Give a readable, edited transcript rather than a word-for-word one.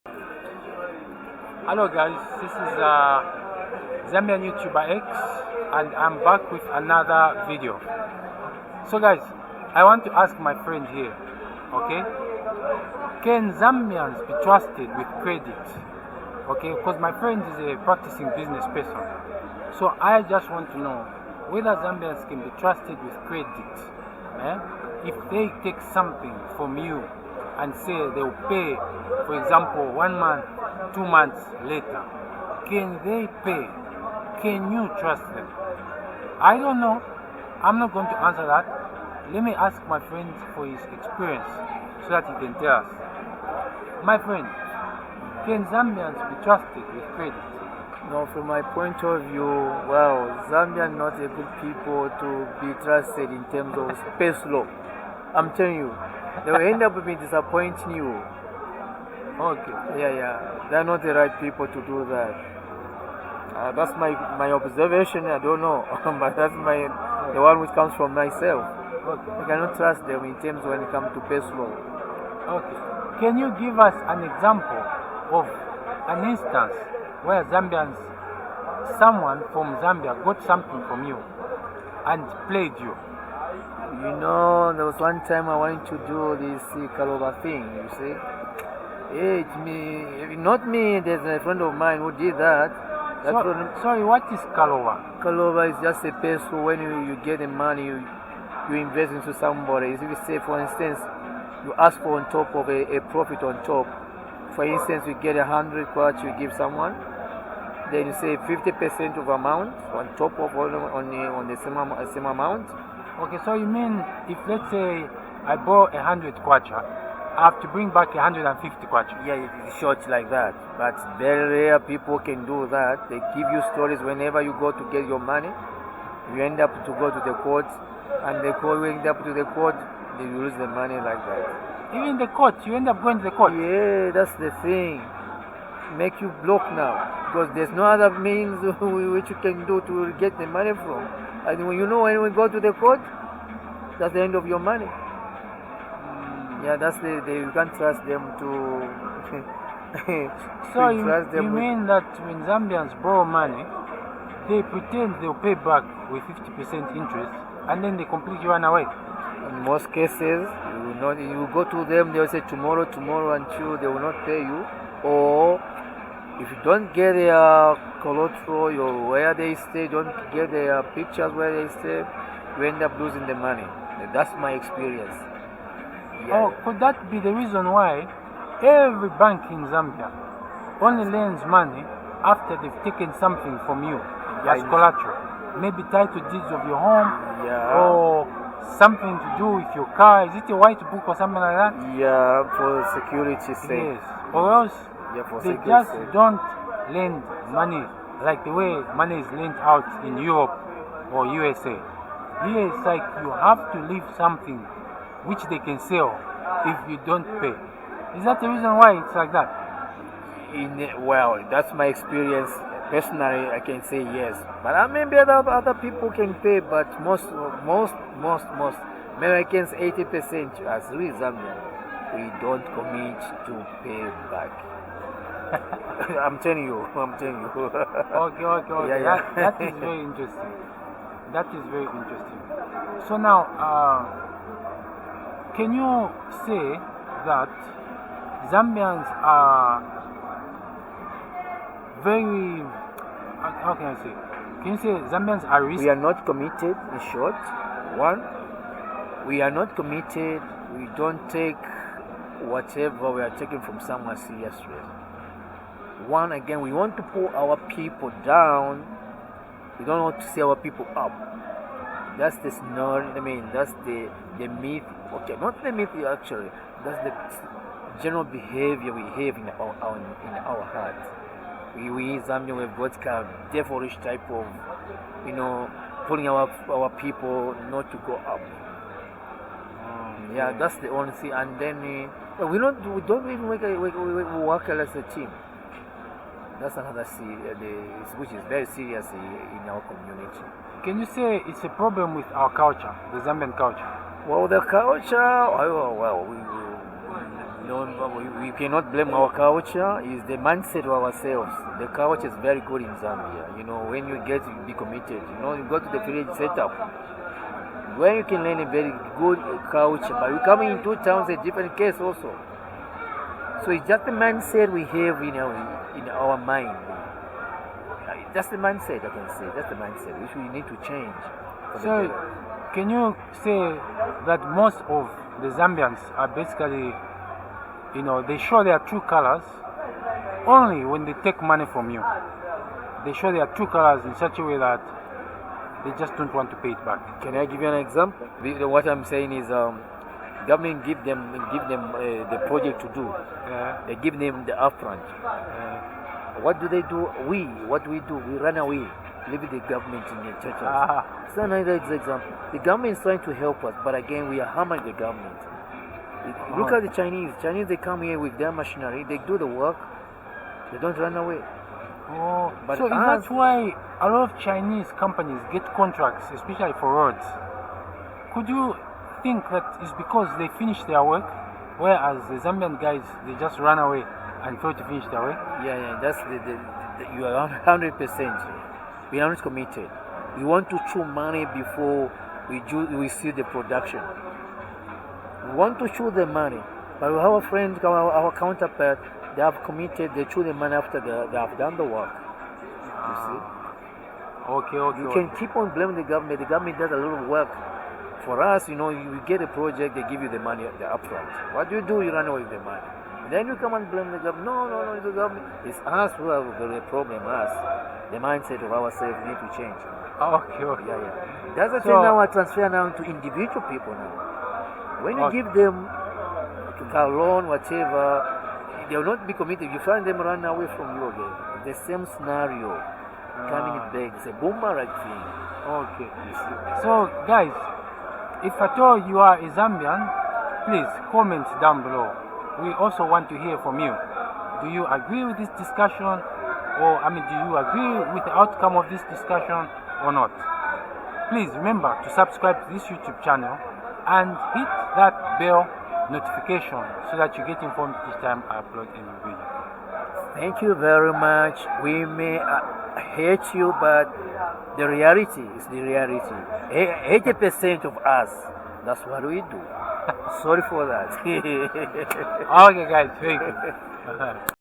Hello guys, this is Zambian YouTuber X and I'm back with another video. So guys, I want to ask my friend here, okay? Can Zambians be trusted with credit? Okay, because my friend is a practicing business person. So I just want to know whether Zambians can be trusted with credit. If they take something from you and say they'll pay, for example, 1 month, 2 months later, can they pay? Can you trust them? I don't know. I'm not going to answer that. Let me ask my friend for his experience so that he can tell us. My friend, can Zambians be trusted with credit? No, from my point of view, well, Zambia are not a good people to be trusted in terms of space law. I'm telling you, they will end up being disappointing you. Okay. Yeah. They're not the right people to do that. That's my observation. I don't know, but that's the one which comes from myself. Okay. I cannot trust them in terms when it comes to space law. Okay. Can you give us an example of an instance where someone from Zambia got something from you and played you? You know, there was one time I wanted to do this Choreographer thing, you see. It's me, not me, there's a friend of mine who did that. Sorry, what is Choreographer? Choreographer is just a person when you get the money, you invest into somebody. If you say, for instance, you ask for on top of a profit on top. For instance, you get 100 kwacha, you give someone. Then you say 50% of amount on top of on the same amount. Okay, so you mean if let's say I borrow 100 kwacha, I have to bring back 150 kwacha? Yeah, it's short like that. But very rare people can do that. They give you stories whenever you go to get your money. You end up to go to the court, and they call you end up to the court, they lose the money like that. Even the court, you end up going to the court? Yeah, that's the thing. Make you block now, because there's no other means which you can do to get the money from. And when we go to the court, that's the end of your money. Yeah, that's you can't trust them to. So you mean that when Zambians borrow money, they pretend they'll pay back with 50% interest, and then they completely run away? In most cases, you go to them, they'll say tomorrow, until they will not pay you. Or if you don't get their collateral or where they stay, don't get their pictures where they stay, you end up losing the money. That's my experience. Yeah. Oh, could that be the reason why every bank in Zambia only lends money after they've taken something from you as collateral? Maybe title deeds of your home, or something to do with your car. Is it a white book or something like that? Yeah, for security's sake. Yes. Or else they just sake. don't lend money like the way money is lent out in Europe or USA. Here it's like you have to leave something which they can sell if you don't pay. Is that the reason why it's like that? Well, that's my experience. Personally, I can say yes. But maybe other people can pay, but most Americans, 80%, as we Zambian, we don't commit to pay back. I'm telling you. Okay. Yeah. That is very interesting. So now, can you say that Zambians are very, how can I say? Can you say Zambians are risky? We are not committed, in short. One, we are not committed. We don't take whatever we are taking from someone seriously. One, again, we want to pull our people down. We don't want to see our people up. That's the that's the myth. Okay, not the myth actually. That's the general behavior we have in our heart. We Zambia, we've got kind of devilish type of, pulling our people not to go up. Yeah, that's the only thing. And then we don't even work as a team. That's another which is very serious in our community. Can you say it's a problem with our culture, the Zambian culture? Well, the culture, No, we cannot blame our culture. It's the mindset of ourselves. The culture is very good in Zambia. You know, when you get to be committed, you know, you go to the village setup where you can learn a very good culture. But we coming in two towns, a different case also. So it's just the mindset we have in our mind. That's the mindset, I can say. That's the mindset which we need to change. So, can you say that most of the Zambians are basically, you know, they show their true colors only when they take money from you? They show their true colors in such a way that they just don't want to pay it back. Can I give you an example? What I'm saying is, government give them the project to do. They give them the upfront. What do they do? What we do? We run away, leave the government in the churches. So another example. The government is trying to help us, but again we are harming the government. Look at the Chinese. Chinese, they come here with their machinery, they do the work, they don't run away. Oh, but so is that why a lot of Chinese companies get contracts, especially for roads? Could you think that it's because they finish their work, whereas the Zambian guys, they just run away and fail to finish their work? Yeah, that's you are 100%. We are not committed. We want to chew money before we see the production. We want to chew the money, but our friends, our counterpart, they have committed. They chew the money after they have done the work. You see? Okay. You can keep on blaming the government. The government does a lot of work. For us, you know, you get a project, they give you the money, the upfront. What do? You run away with the money. Then you come and blame the government. No, it's the government. It's us who have the problem. Us, the mindset of ourselves need to change. Okay. Yeah. That's the thing now. I transfer now to individual people now. When you give them a loan, whatever, they will not be committed. You find them run away from you again. The same scenario coming back. It's a boomerang thing. Okay. So, guys, if at all you are a Zambian, please comment down below. We also want to hear from you. Do you agree with this discussion? Or, do you agree with the outcome of this discussion or not? Please remember to subscribe to this YouTube channel and hit that bell notification so that you get informed each time I upload a new video. Thank you very much. We may hate you, but the reality is the reality. 80% of us, that's what we do. Sorry for that. Okay, guys, thank you.